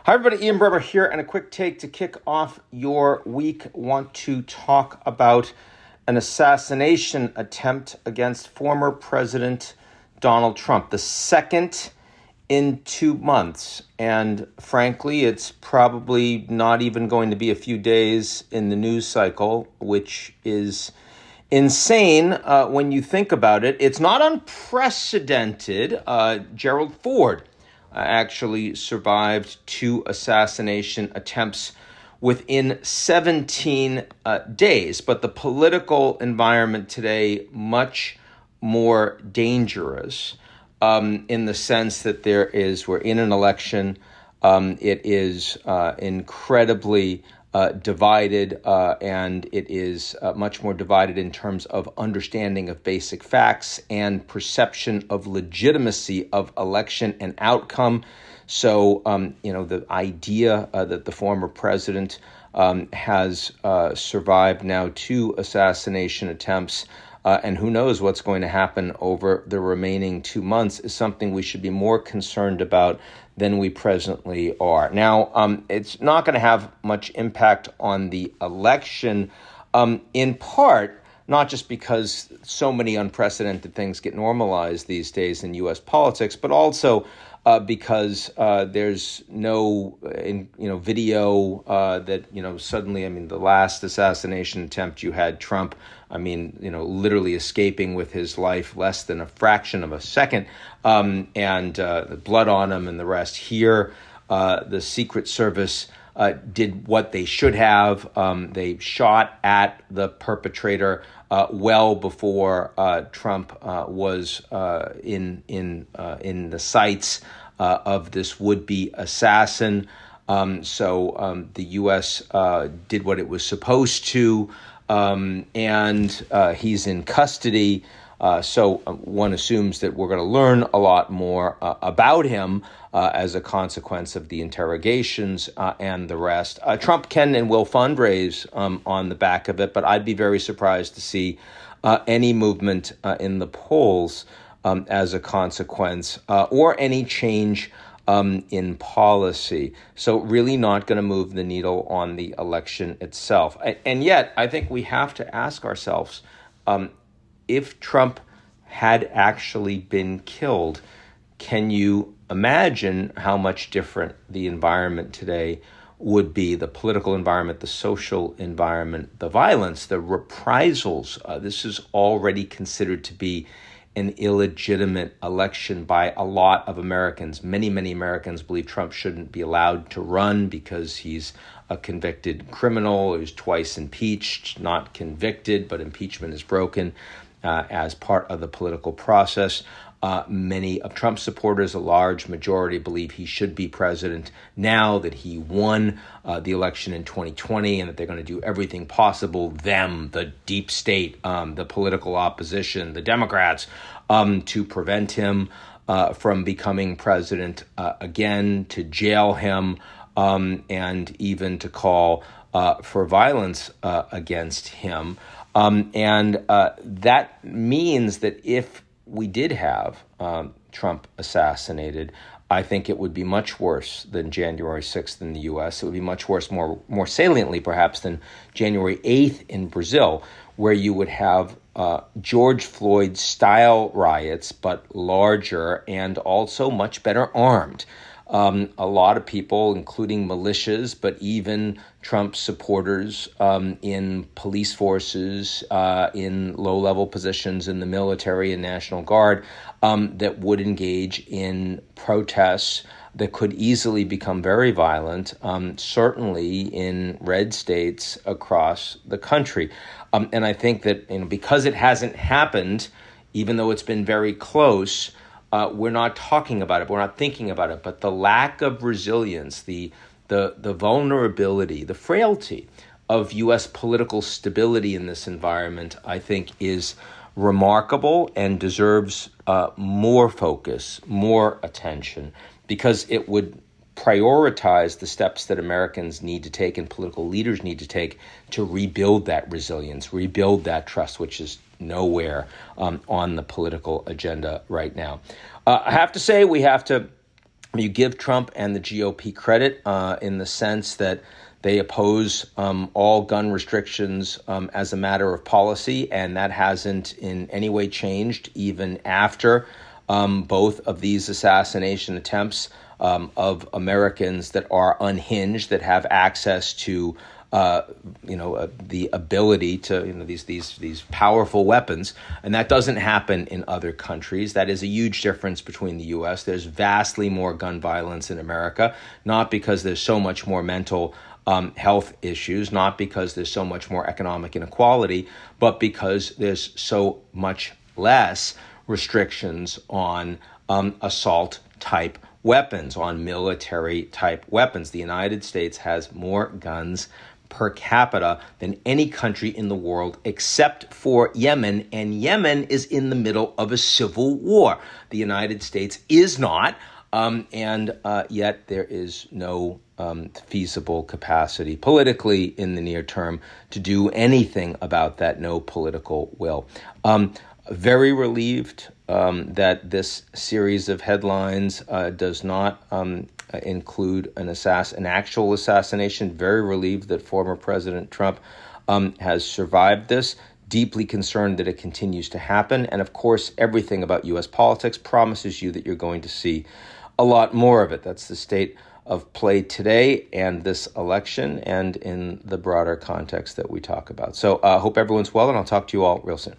Hi, everybody. Ian Bremmer here, and a quick take to kick off your week. Want to talk about an assassination attempt against former President Donald Trump, the second in 2 months. And frankly, it's probably not even going to be a few days in the news cycle, which is insane when you think about it. It's not unprecedented. Gerald Ford actually survived 2 assassination attempts within 17 days. But the political environment today, much more dangerous in the sense that we're in an election. It is incredibly divided, and it is much more divided in terms of understanding of basic facts and perception of legitimacy of election and outcome. So, the idea that the former president has survived now 2 assassination attempts, and who knows what's going to happen over the remaining 2 months, is something we should be more concerned about than we presently are. Now, it's not going to have much impact on the election, in part, not just because so many unprecedented things get normalized these days in U.S. politics, but also because there's no video that, suddenly, the last assassination attempt you had Trump, literally escaping with his life less than a fraction of a second, and the blood on him and the rest. Here, the Secret Service did what they should have. They shot at the perpetrator well before Trump was in the sights of this would-be assassin. So the U.S. did what it was supposed to, and he's in custody. So one assumes that we're going to learn a lot more about him as a consequence of the interrogations and the rest. Trump can and will fundraise on the back of it, but I'd be very surprised to see any movement in the polls as a consequence, or any change in policy. So really not going to move the needle on the election itself. And yet, I think we have to ask ourselves, if Trump had actually been killed, can you imagine how much different the environment today would be? The political environment, the social environment, the violence, the reprisals. This is already considered to be an illegitimate election by a lot of Americans. Many, many Americans believe Trump shouldn't be allowed to run because he's a convicted criminal. He was twice impeached, not convicted, but impeachment is broken as part of the political process. Many of Trump's supporters, a large majority, believe he should be president now that he won the election in 2020, and that they're going to do everything possible, the deep state, the political opposition, the Democrats, to prevent him from becoming president again, to jail him, and even to call for violence against him. And that means that if we did have Trump assassinated, I think it would be much worse than January 6th in the U.S. It would be much worse, more saliently perhaps, than January 8th in Brazil, where you would have George Floyd-style riots, but larger and also much better armed. A lot of people, including militias, but even Trump supporters in police forces, in low-level positions in the military and National Guard, that would engage in protests that could easily become very violent, certainly in red states across the country. And I think that because it hasn't happened, even though it's been very close, we're not talking about it, we're not thinking about it, but the lack of resilience, the vulnerability, the frailty of U.S. political stability in this environment, I think is remarkable and deserves more focus, more attention, because it would prioritize the steps that Americans need to take and political leaders need to take to rebuild that resilience, rebuild that trust, which is nowhere on the political agenda right now. I have to say we have to You give Trump and the GOP credit in the sense that they oppose all gun restrictions as a matter of policy, and that hasn't in any way changed even after both of these assassination attempts of Americans that are unhinged, that have access to the ability to, these powerful weapons. And that doesn't happen in other countries. That is a huge difference between the U.S. There's vastly more gun violence in America, not because there's so much more mental health issues, not because there's so much more economic inequality, but because there's so much less restrictions on assault type weapons, on military type weapons. The United States has more guns per capita than any country in the world except for Yemen, and Yemen is in the middle of a civil war. The United States is not, and yet there is no feasible capacity politically in the near term to do anything about that, no political will. Very relieved that this series of headlines does not include an actual assassination. Very relieved that former President Trump has survived this. Deeply concerned that it continues to happen. And of course, everything about U.S. politics promises you that you're going to see a lot more of it. That's the state of play today and this election and in the broader context that we talk about. So I hope everyone's well, and I'll talk to you all real soon.